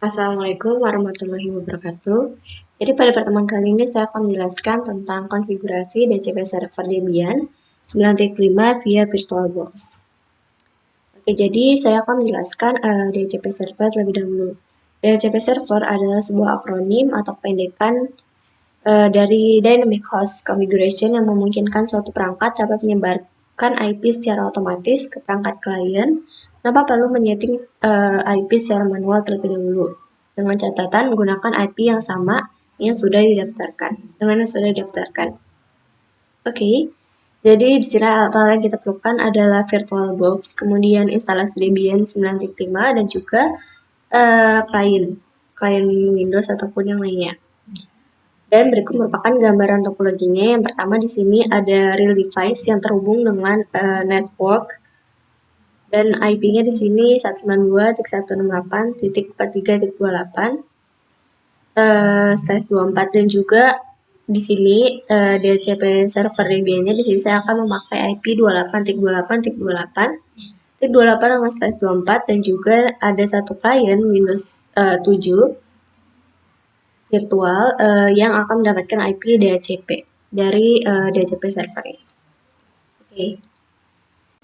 Assalamualaikum warahmatullahi wabarakatuh. Jadi pada pertemuan kali ini saya akan menjelaskan tentang konfigurasi DHCP server Debian 9.5 via VirtualBox. Oke, jadi saya akan menjelaskan DHCP server terlebih dahulu. DHCP server adalah sebuah akronim atau pendekan dari Dynamic Host Configuration yang memungkinkan suatu perangkat dapat menyebarkan IP secara otomatis ke perangkat klien tanpa perlu menyeting IP secara manual terlebih dahulu. Dengan catatan menggunakan IP yang sama yang sudah didaftarkan. Oke. Jadi di sini alat-alat yang kita perlukan adalah VirtualBox, kemudian instalasi Debian 9.5 dan juga klien Windows ataupun yang lainnya. Dan berikut merupakan gambaran topologinya. Yang pertama di sini ada real device yang terhubung dengan network dan IP-nya di sini 192.168.43.28 /24 dan juga di sini DHCP server Debian-nya di sini saya akan memakai IP 28.28.28 dan juga ada satu klien Windows 7 virtual yang akan mendapatkan IP DHCP dari DHCP server ini.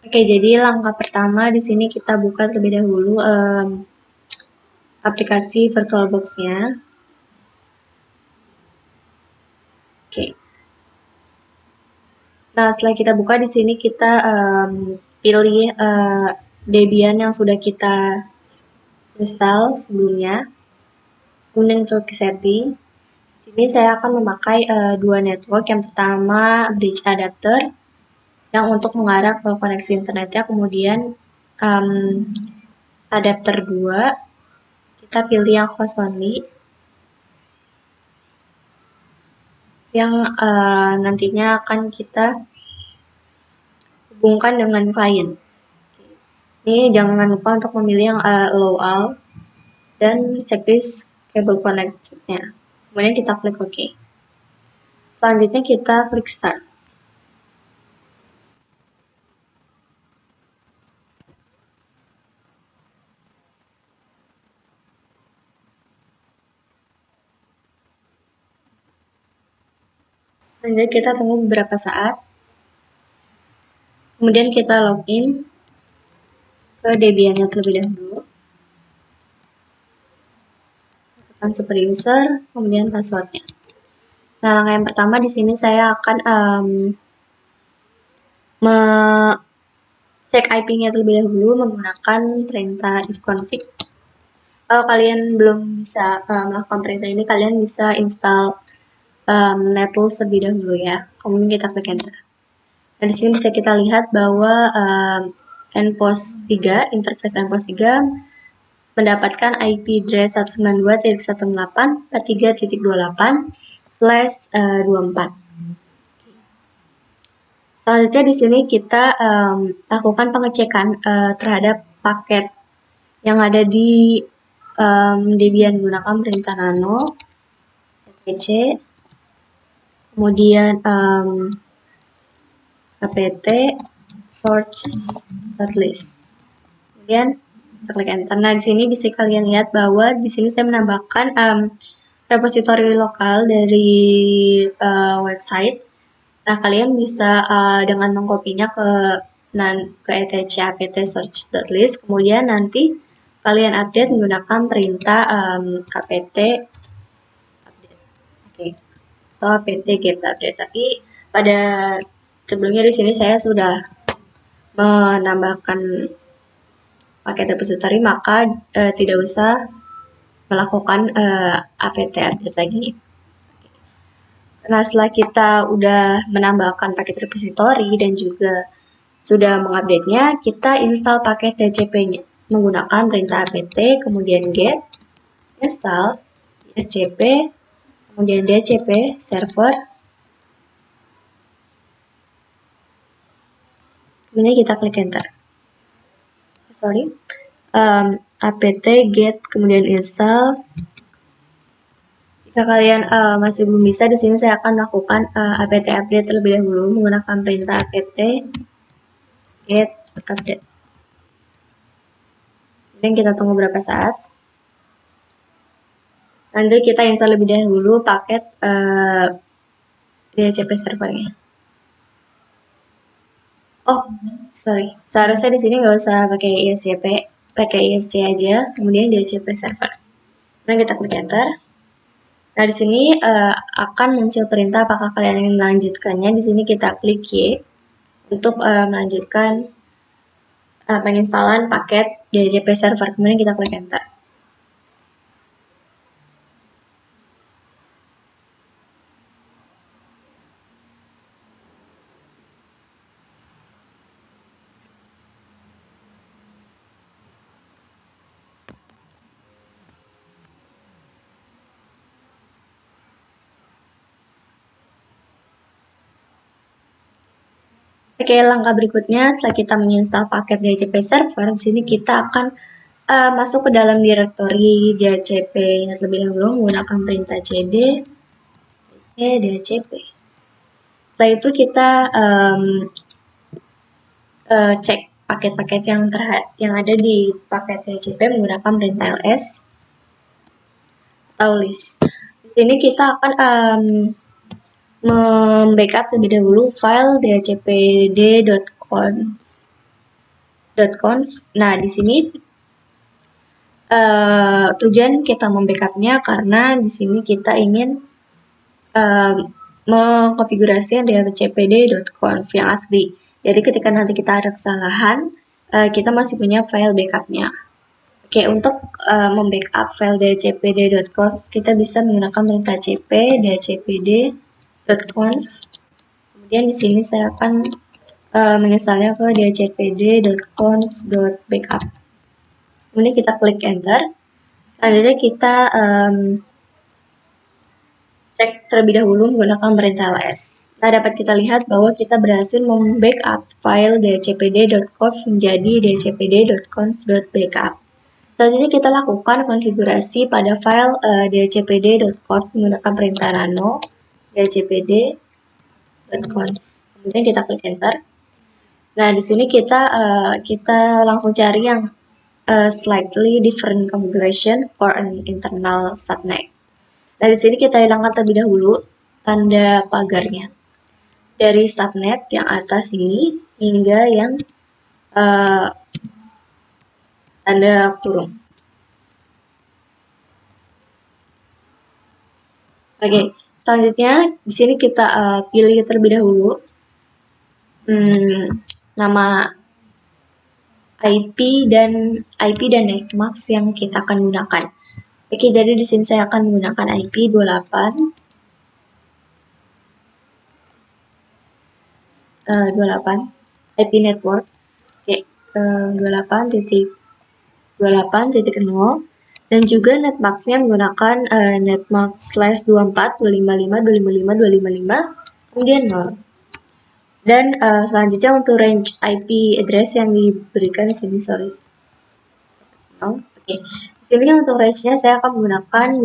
Oke, jadi langkah pertama di sini kita buka terlebih dahulu aplikasi VirtualBox-nya. Oke. Nah, setelah kita buka di sini kita pilih Debian yang sudah kita install sebelumnya. Kemudian klik setting. Di sini saya akan memakai dua network. Yang pertama bridge adapter yang untuk mengarah ke koneksi internetnya. Kemudian adapter 2 kita pilih yang host only yang nantinya akan kita hubungkan dengan klien. Ini jangan lupa untuk memilih yang allow all dan checklist cable connect-nya. Kemudian kita klik OK. Selanjutnya kita klik start. Lanjut kita tunggu beberapa saat. Kemudian kita login ke Debian-nya terlebih dahulu. Masukkan super user, kemudian passwordnya. Nah, langkah yang pertama di sini saya akan cek IP-nya terlebih dahulu menggunakan perintah ifconfig. Kalau kalian belum bisa melakukan perintah ini, kalian bisa install nettools terlebih dahulu ya. Kemudian kita klik enter. Nah, di sini bisa kita lihat bahwa endpost 3, interface endpost 3 mendapatkan IP address 192.168.3.28/24. Selanjutnya di sini kita lakukan pengecekan terhadap paket yang ada di Debian menggunakan perintah nano etc, kemudian apt source.list, kemudian kita klik enter. Nah, di sini bisa kalian lihat bahwa di sini saya menambahkan repositori lokal dari website. Nah, kalian bisa dengan mengkopinya ke etc apt source.list, kemudian nanti kalian update menggunakan perintah apt update, atau apt get update. Tapi pada sebelumnya di sini saya sudah menambahkan paket repository, maka tidak usah melakukan apt update lagi. Nah, setelah kita udah menambahkan paket repository dan juga sudah mengupdate-nya, kita install paket DHCP-nya menggunakan perintah apt, kemudian get, install, DHCP, kemudian DHCP server, kemudian kita klik enter. Apt get, kemudian install. Jika kalian masih belum bisa, di sini saya akan melakukan apt update terlebih dahulu menggunakan perintah apt get update. Kemudian kita tunggu beberapa saat. Nanti kita install lebih dahulu paket DHCP servernya. Oh, sorry. Seharusnya di sini nggak usah pakai ISCP, pakai ISC aja, kemudian DHCP server. Nah, kita klik enter. Nah, di sini akan muncul perintah apakah kalian ingin melanjutkannya. Di sini kita klik Y untuk melanjutkan penginstalan paket DHCP server. Kemudian kita klik enter. Oke, langkah berikutnya setelah kita menginstal paket DHCP server, di sini kita akan masuk ke dalam direktori DHCP yang terlebih dahulu menggunakan perintah cd DHCP. Setelah itu kita cek paket-paket yang ada di paket DHCP menggunakan perintah ls atau list. Di sini kita akan membackup terlebih dahulu file dhcpd.conf. Nah, di sini tujuan kita membackupnya karena di sini kita ingin mengkonfigurasi dhcpd.conf yang asli. Jadi ketika nanti kita ada kesalahan, kita masih punya file backupnya. Oke, untuk membackup file dhcpd.conf, kita bisa menggunakan perintah cp dhcpd.conf. Kemudian di sini saya akan menginstalnya ke dhcpd.conf.backup. Kemudian kita klik enter. Selanjutnya kita cek terlebih dahulu menggunakan perintah ls. Nah, dapat kita lihat bahwa kita berhasil membackup file dhcpd.conf menjadi dhcpd.conf.backup. Selanjutnya kita lakukan konfigurasi pada file dhcpd.conf menggunakan perintah nano dhcpd.conf. Kemudian kita klik enter. Nah, di sini kita langsung cari yang slightly different configuration for an internal subnet. Nah, di sini kita hilangkan terlebih dahulu tanda pagarnya dari subnet yang atas ini hingga yang tanda kurung. Oke, selanjutnya di sini kita pilih terlebih dahulu nama IP dan netmask yang kita akan gunakan. Oke, jadi di sini saya akan menggunakan IP 28 IP network. Oke, 28.28.0 dan juga netmasknya menggunakan netmask/24.255.255.255 kemudian 0. Dan selanjutnya untuk range IP address yang diberikan di sini, sorry. Oke. Di sini untuk range-nya saya akan menggunakan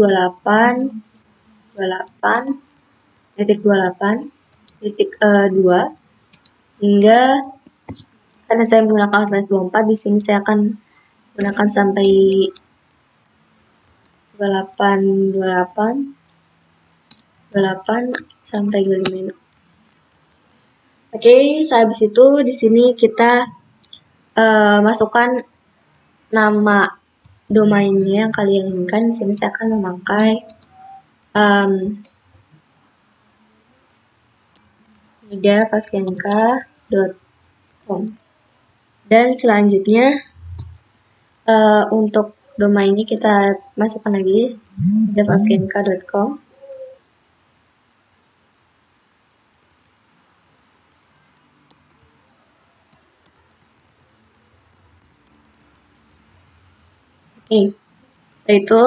28.28.2 hingga, karena saya menggunakan /24, di sini saya akan menggunakan sampai 28 sampai 25. Oke, sehabis itu di sini kita masukkan nama domainnya yang kalian inginkan. Di sini saya akan memakai midafafyanka.com. Dan selanjutnya untuk domainnya kita masukkan lagi midafafyanka.com. Oke, itu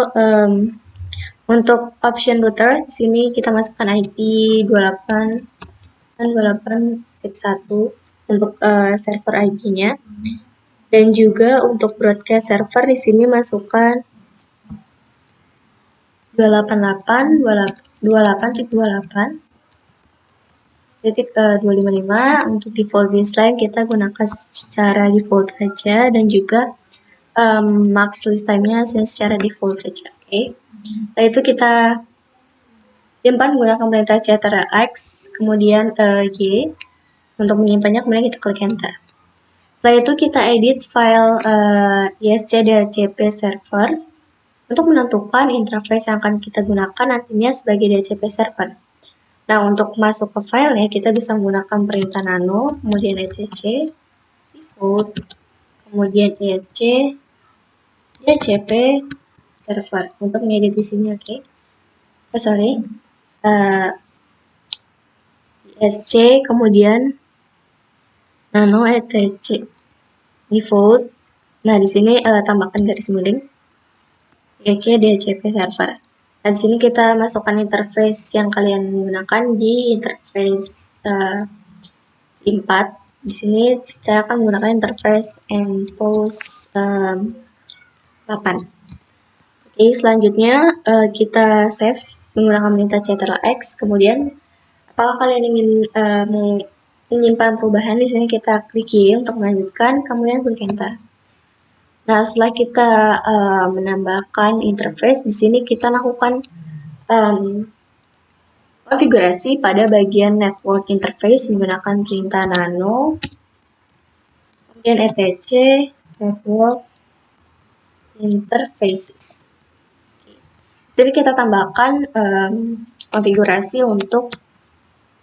untuk option router di sini kita masukkan IP 28.1 untuk server IP-nya, dan juga untuk broadcast server di sini masukkan 288.255. Untuk default baseline kita gunakan secara default aja, dan juga max list time-nya secara default saja. Oke. Setelah itu kita simpan menggunakan perintah ctrl-x, kemudian y. Untuk menyimpannya, kemudian kita klik enter. Setelah itu kita edit file isc.dcp server untuk menentukan interface yang akan kita gunakan nantinya sebagai DCP server. Nah, untuk masuk ke filenya, kita bisa menggunakan perintah nano, kemudian etc, default, kemudian isc, DCP server untuk mengedit di sini, oke? ISC, kemudian nano etc default. Nah, di sini tambahkan garis miring ISC DCP server. Nah, di sini kita masukkan interface yang kalian gunakan di interface 4. Di sini saya akan menggunakan interface npost 8. Oke, selanjutnya kita save menggunakan perintah ctrl-x. Kemudian, apakah kalian ingin menyimpan perubahan? Di sini kita klik Y untuk melanjutkan, kemudian klik enter. Nah, setelah kita menambahkan interface, di sini kita lakukan konfigurasi pada bagian network interface menggunakan perintah nano, kemudian etc network interfaces. Jadi kita tambahkan konfigurasi untuk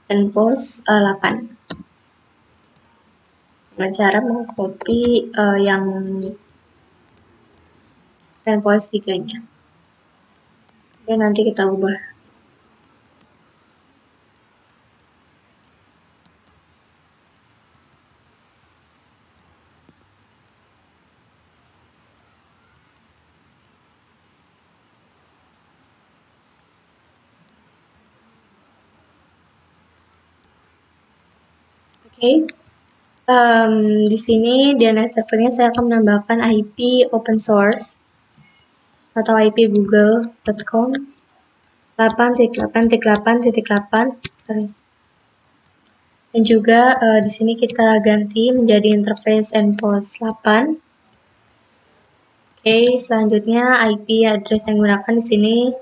npost 8 dengan cara mengcopy yang npost 3-nya. Dan nanti kita ubah. Oke. Di sini DNS servernya saya akan menambahkan IP open source atau IP google.com 8.8.8.8. Dan juga di sini kita ganti menjadi interface npost 8. Oke, selanjutnya IP address yang digunakan di sini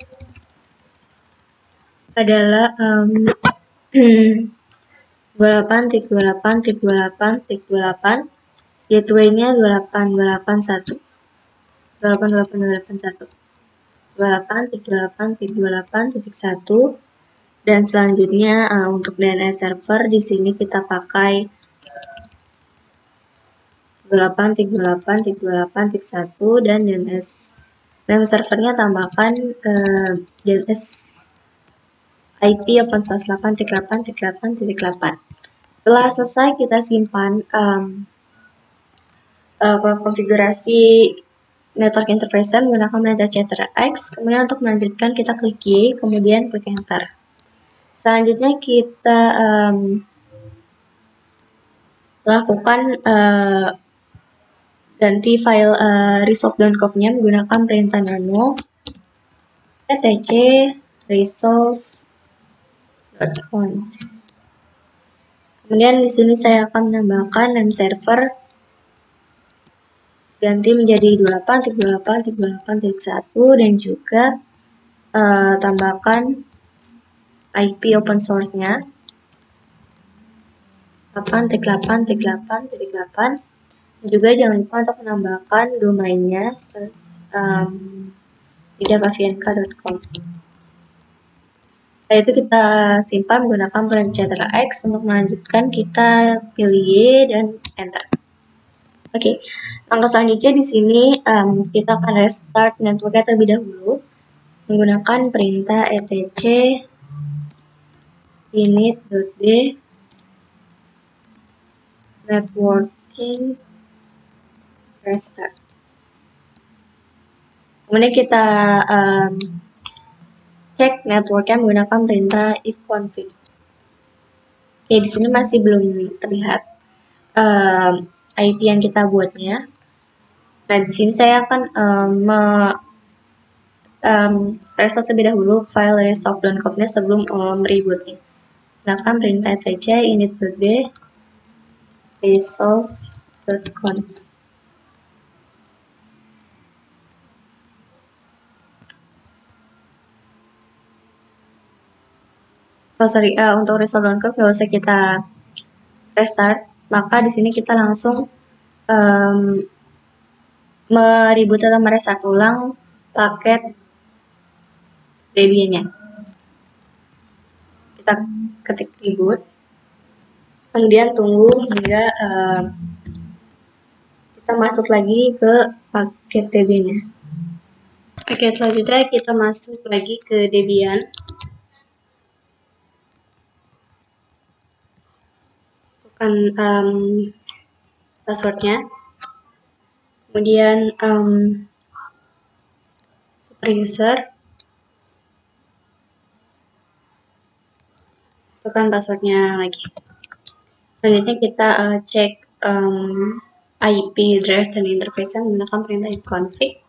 adalah 28.28.28.28, gateway-nya 28.28.1, 28.28.28.1, dan selanjutnya untuk DNS server di sini kita pakai 28.28.28.1 dan DNS name servernya tambahkan DNS IP open source 8.8.8.8. Setelah selesai, kita simpan konfigurasi network interface menggunakan perintah ctrl-x. Kemudian untuk melanjutkan, kita klik Y, kemudian klik enter. Selanjutnya kita lakukan ganti file resolve.conf-nya menggunakan perintah nano etc resolve.conf. Kemudian di sini saya akan menambahkan name server ganti menjadi 28.28.28.1 dan juga tambahkan IP open source-nya 8.8.8.8. Juga jangan lupa untuk menambahkan domainnya idavavienka.com. Setelah itu kita simpan menggunakan perintah ctrl-x. Untuk melanjutkan, kita pilih Y dan enter. Oke, langkah selanjutnya di sini kita akan restart networknya terlebih dahulu menggunakan perintah etc init.d networking restart. Kemudian kita cek networknya menggunakan perintah ifconfig. Oke, di sini masih belum terlihat IP yang kita buatnya. Nah, di sini saya akan restart terlebih dahulu file resolve.conf-nya sebelum merebootnya. Gunakan perintah etc init.d resolve.conf. untuk restore lengkap nggak usah kita restart, maka di sini kita langsung mereboot atau merestart ulang paket Debian-nya. Kita ketik reboot, kemudian tunggu hingga kita masuk lagi ke paket Debian-nya. Oke, selanjutnya kita masuk lagi ke Debian. Masukkan passwordnya, kemudian super user, masukkan passwordnya lagi. Selanjutnya kita cek IP address dan interface menggunakan perintah config.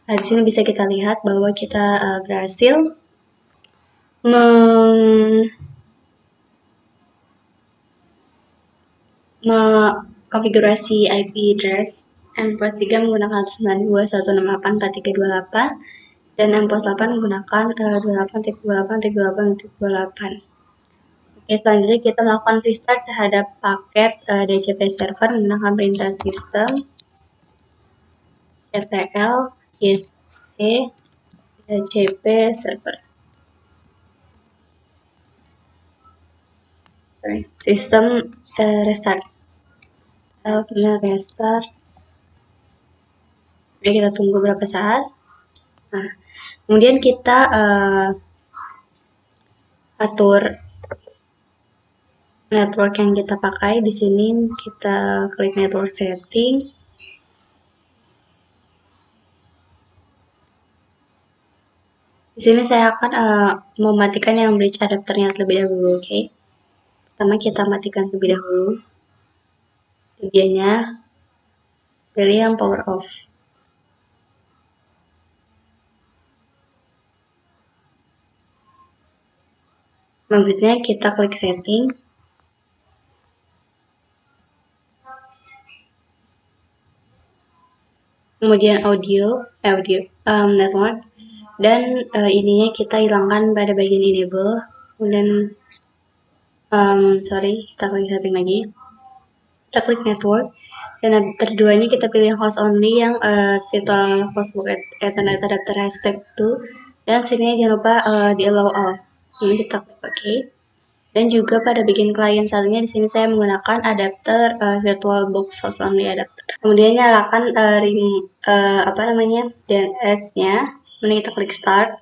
Nah, di sini bisa kita lihat bahwa kita berhasil mengkonfigurasi IP address MPOS 3 menggunakan 92.168.4.328 dan MPOS 8 menggunakan 28.28.28.28. Oke, selanjutnya kita melakukan restart terhadap paket DCP server menggunakan perintah system ctl DCP server. Sistem restart. Kemudian restart. Jadi kita tunggu beberapa saat. Nah, kemudian kita atur network yang kita pakai. Di sini kita klik network setting. Di sini saya akan mematikan yang bridge adapternya terlebih dahulu, oke? Pertama kita matikan terlebih dahulu. Debiannya pilih yang power off. Selanjutnya kita klik setting. Kemudian network, dan ininya kita hilangkan pada bagian enable. Kemudian kita klik setting lagi, kita klik network, dan keduanya kita pilih host only yang virtual hostbox ethernet adapter hashtag 2, dan sini jangan lupa di allow all. Ini kita klik OK. Dan juga pada bagian klien satunya di sini saya menggunakan adapter VirtualBox host only adapter. Kemudian nyalakan DNS-nya. Kemudian kita klik start.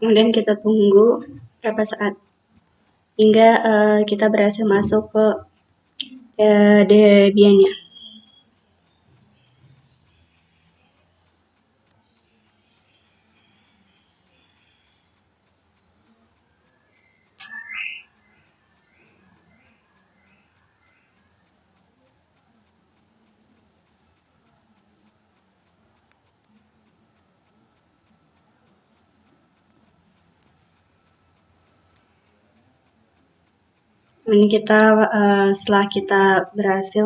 Kemudian kita tunggu beberapa saat hingga kita berhasil masuk ke Debian-nya. Ini kita setelah kita berhasil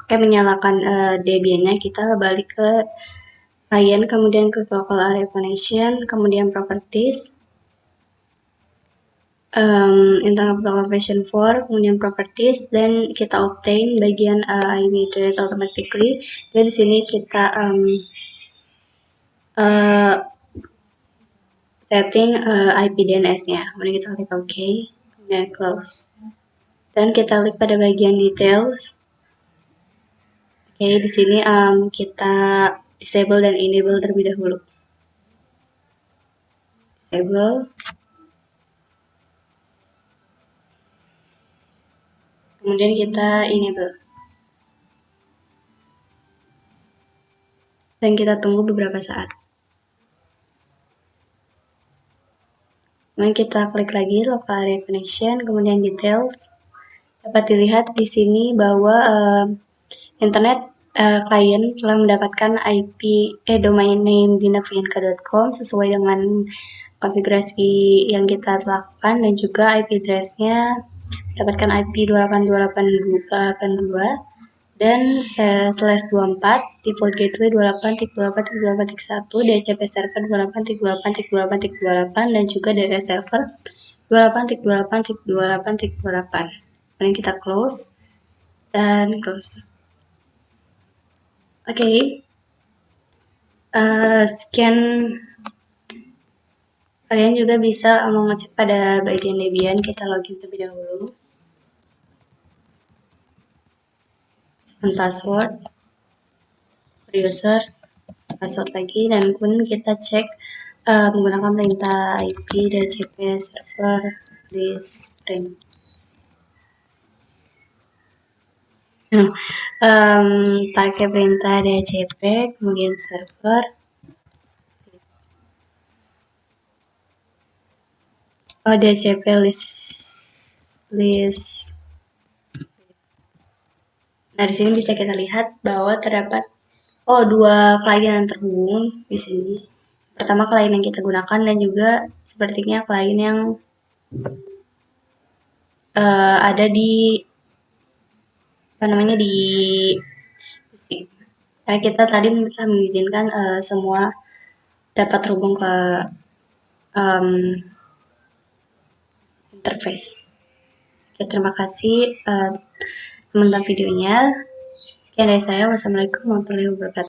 menyalakan Debian-nya, kita balik ke klien, kemudian ke local area connection, kemudian properties, internal protocol version 4, kemudian properties, dan kita obtain bagian IP address automatically. Dan di sini kita setting IP DNS-nya. Kemudian kita klik OK, kemudian close. Dan kita klik pada bagian details. Oke, di sini kita disable dan enable terlebih dahulu. Disable. Kemudian kita enable. Dan kita tunggu beberapa saat. Kemudian kita klik lagi local area connection, kemudian details. dapat dilihat di sini bahwa internet klien telah mendapatkan domain name di navienka.com sesuai dengan konfigurasi yang kita lakukan, dan juga IP address-nya dapatkan IP 282882 dan /24 default gateway 28.28.28.1, DHCP server 28.28.28.28, dan juga DNS server 28.28.28.28. Kemudian kita close dan close. Oke, sekian. Kalian juga bisa mengecek pada bagian Debian. Kita login terlebih dahulu. Dan password, user, password lagi, dan kemudian kita cek menggunakan perintah IP DHCP server di Spring. Pakai perintah DHCP, kemudian server, DHCP list. Nah, di sini bisa kita lihat bahwa terdapat dua klien yang terhubung di sini. Pertama klien yang kita gunakan, dan juga sepertinya klien yang ada di PC. Karena kita tadi telah mengizinkan semua dapat terhubung ke interface. Oke, terima kasih teman-teman videonya. Sekian dari saya. Wassalamualaikum warahmatullahi wabarakatuh.